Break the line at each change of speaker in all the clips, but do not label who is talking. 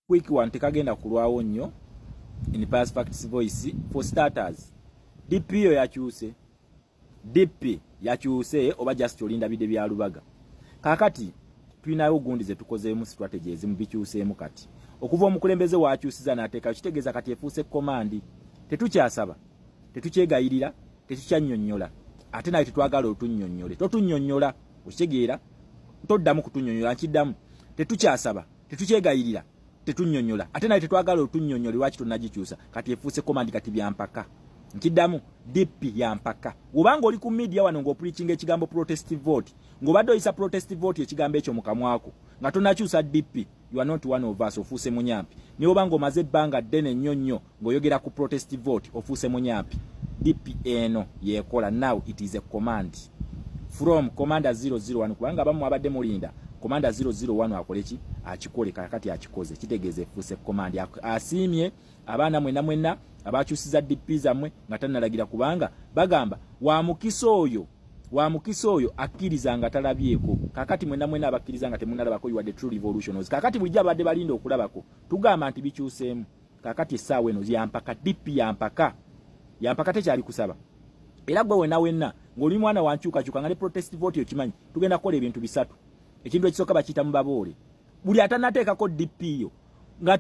quick one tekagenda kulwawo nnyo in past facts voice. For starters, DP yo yakyuse, DP yakyuse oba just olinda bide bya Lubaga. Kakati tulinayo gundi ze tukozeemu strategy ezimu bikyuseemu kati okuva omukulembeze wakyusiza n'ateeka kitegeeza kati efuuse command. Tetukyasaba, tetukyegayirira, tetukyannyonnyola, ate naye tetwagala otunnyonnyole. Totunnyonnyola, okitegeera, toddamu kutunnyonnyola. Nkiddamu, tetukyasaba, tetukyegayirira, tetunnyonnyola, ate naye tetwagala otunnyonnyole. Lwaki tunnagikyusa? Kati efuuse command, kati byampaka. Nkiddamu, DP yampaka. Obanga oli ku media wano ng'opreaching ekigambo protest vote, ng'obadde oyisa protest vote ekigambo ekyo mu kamwako nga tonnakyusa DP, you are not one of us, ofuuse munyampi. Naye obanga omaze ebbanga ddene nnyo nnyo ng'oyogera ku protest vote, ofuuse munyampi. DP eno yekola. Now it is a command from commander 001, kubanga abamu abadde mulinda commander 001 akoleki akikole. Kakati akikoze, kitegeeze efuuse command. Asiimye abaana mwenna abakyusiza DP zammwe nga tannalagira, kubanga bagamba wa mukisa oyo akkiriza nga talabyeko. Kakati mwenna abakkiriza nga temunnalabako, you are the true revolutionaries. Kakati bulijja abadde balinda okulabako tugamba nti bikyuseemu. Kakati essaawa eno yampaka, DP yampaka tekyali kusaba. Era gwe wenna ng'oli mwana wankyukakyuka nga ne protest vote okimanyi, tugenda kukola ebintu bisatu. Ekintu ekisooka bakiyita mu baboole. Buli atannateekako DP yo nga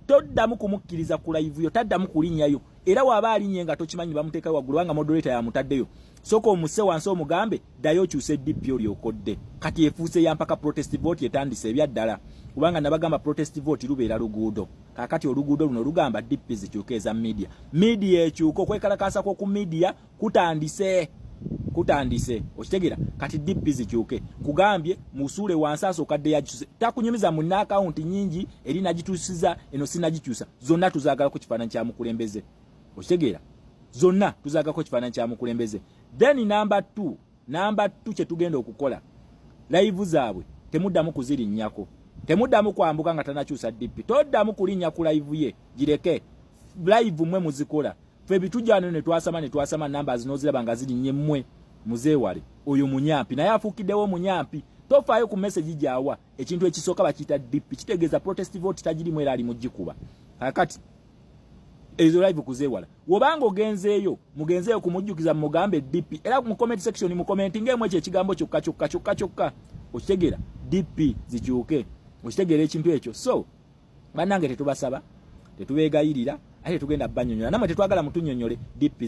toddamu kumukkiriza ku live yo, taddamu kulinnyayo. Era waba alinnye nga tokimanyi bamuteekayo waggulu, wanga moderator yamutaddeyo, sooka omuse wansi omugambe ddayo okyuse DP olyokodde. Kati efuuse yampaka protest vote etandise ebyaddala, kubanga nabagamba protest vote lubeera luguudo. Kakati oluguudo luno lugamba DP zikyuke eza media ekyuka. Okwekalakaasa ku media kutandise okitegeera. Kati DP zikyuke, kugambye musuule wansi asokadde yakyuse. Takunyumiza mu account nyingi eri nagitusiza eno sinagikyusa. Zonna tuzaagala ku kifaananyi kya mukulembeze, okitegeera, zonna tuzaagala ku kifaananyi kya mukulembeze. Then number 2 kye tugenda okukola, live zaabwe temuddamu kuzirinnyako, temuddamu kwambuka nga tanakyusa DP. Toddamu kulinnya ku live ye, gireke. Live mwe muzikola, fe bitujjano ne twasama numbers zinoziraba nga zirinnye mmwe muzeewale. Oyo munyampi naye afuukiddewo munyampi. Tofaayo ku message gyawa. Ekintu ekisooka bakiyita DP, kitegeeza protest vote tagirimu era ali mugikuba. Kakati ezo live kuzeewala. Wobanga ogenzeeyo mugenzeeyo kumujjukiza mugambe DP. Era mu comment section mu commenting emwe ekigambo kyokka. Okitegeera, DP zikyuke. Okitegeera ekintu ekyo. So bannange tetubasaba, tetubeegayirira, ate tugenda banyonyola. Namwe tetwagala mutunnyonnyole. DP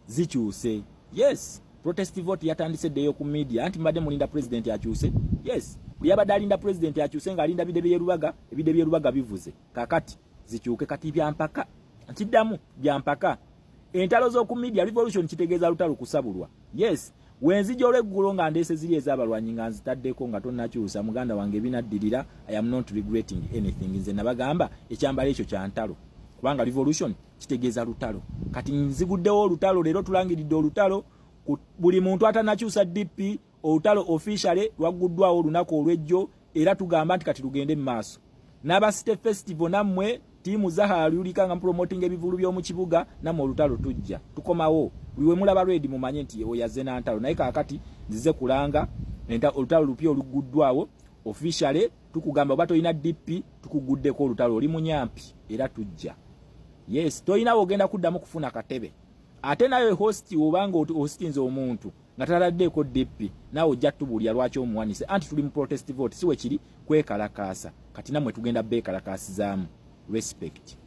zikyuse. Yes, protest vote yatandise ddeyo ku media anti mbadde mulinda president akyuse. Yes, buli abadde alinda president akyuse nga alinda bide bye Lubaga bivuze. Kakati zikyuke, kati byampaka. Nkiddamu byampaka. Entalo z'oku media revolution kitegeeza lutalo kusabulwa. Yes, wenzija olw'eggulo nga ndeese ziri ez'abalwanyi nga nzitaddeko nga tonnakyusa, muganda wange binaddirira. I am not regretting anything. Nze nabagamba ekyambalo ekyo kya ntalo, kubanga revolution kitegeeza lutalo. Kati nziguddewo olutalo, leero tulangiridde olutalo. Buli muntu atannakyusa DP, olutalo officially lwagguddwawo olunaku olw'ejjo, era tugamba nti kati lugende mu maaso. N'aba City Festival nammwe tiimu zahalyulika nga promoting ebivulu by'omu kibuga, nammwe olutalo tujja tukomawo. Buli we mulaba ready mumanye nti oyazze na ntalo. Naye kakati nzize kulanga olutalo lupya olugguddwawo officially. Tukugamba oba toyina DP tukuguddeko olutalo, oli munyampi era tujja. Yes, toyina ogenda kuddamu kufuna katebe. Ate nayo host obanga hostinze omuntu nga taladdeeko DP, nawe ojja tubulya lwaki omuwanise anti tuli mu protest vote. Siwe kiri kwekalakaasa. Kati namwe tugenda beekalakaasizaamu. Respect.